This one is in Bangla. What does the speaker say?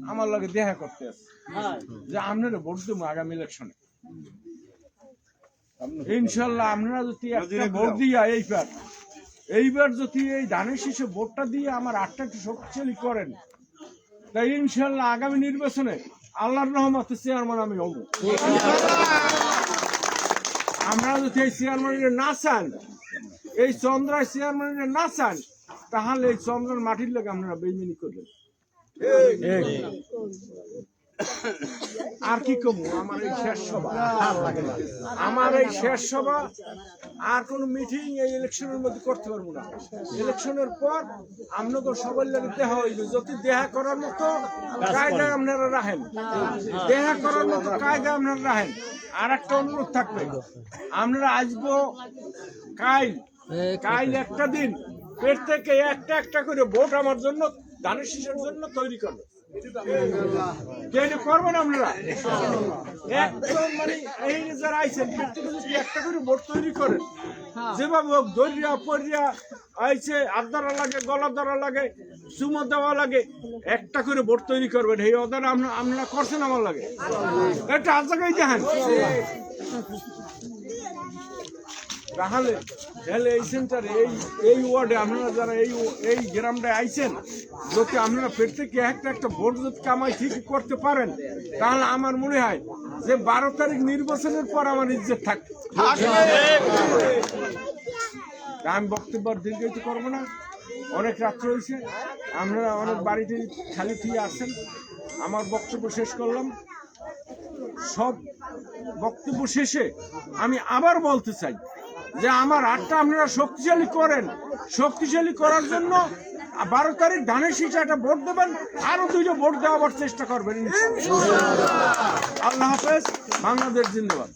আমার লগে দেখা করতে আছে যে আপনারা ভোট দেবো আগামী ইলেকশনে। ইনশাল্লাহ আপনারা যদি একটা ভোট দিয়া এইবার যদি এই ধানের শীষে ভোটটা দিয়ে আমার আটটা একটু শক্তিশালী করেন, তাই ইনশাল্লাহ আগামী নির্বাচনে আল্লাহর রহমতে চেয়ারম্যান আমি হব। আমরা যদি এই চেয়ারম্যানের না চান, এই চন্দ্রায় চেয়ারম্যানের না চান, তাহলে এই চন্দ্রের মাটির লোক আপনারা বেইমানি করবেন। আর কি কমু, আমার এই শেষ সভা আর কোন মিটিং এই ইলেকশনের মধ্যে করতে পারবো না। ইলেকশনের পর আপনাদের সবার লাগে দেখা হইবে, যদি দেখা করার মতো কায়দা আপনারা রাখেন, দেখা করার মতো কায়দা আপনারা রাখেন। আর একটা অনুরোধ থাকবে, আপনারা আসবো কাইল একটা দিন পেট থেকে একটা করে ভোট আমার জন্য ধানের শীষের জন্য তৈরি করবে। করবেন আপনারা একদম মানে এই যারা আইছেন একটা করে ভোট তৈরি করেন, যেভাবে হোক দরিয়া পরিয়া আইছে, আদারা লাগে, গলা ধরা লাগে, চুমো দেওয়া লাগে, একটা করে ভোট তৈরি করবেন। এই অর্ডার আপনারা করছেন আমার লাগে, একটা আজ জায়গায় দেখেন। তাহলে এই সেন্টারে এই ওয়ার্ডে আপনারা যারা এই গ্রামটায় আইছেন, যদি আপনারা পেট থেকে একটা ভোট যদি কামাই ঠিক করতে পারেন, তাহলে আমার মনে হয় যে 12 তারিখ নির্বাচনের পর আমার ইজ্জত থাকবে। আমি বক্তব্য দীর্ঘায়িত করবো না, অনেক রাত্র হয়েছে, আপনারা অনেক বাড়িতে খালি থেকে আসছেন। আমার বক্তব্য শেষ করলাম। সব বক্তব্য শেষে আমি আবার বলতে চাই যে আমার আটটা আপনারা শক্তিশালী করেন। শক্তিশালী করার জন্য 12 তারিখ ধানের শীষে একটা ভোট দেবেন, আরো 2টা ভোট দেওয়ার চেষ্টা করবেন। আল্লাহ হাফেজ, বাংলাদেশ জিন্দাবাদ।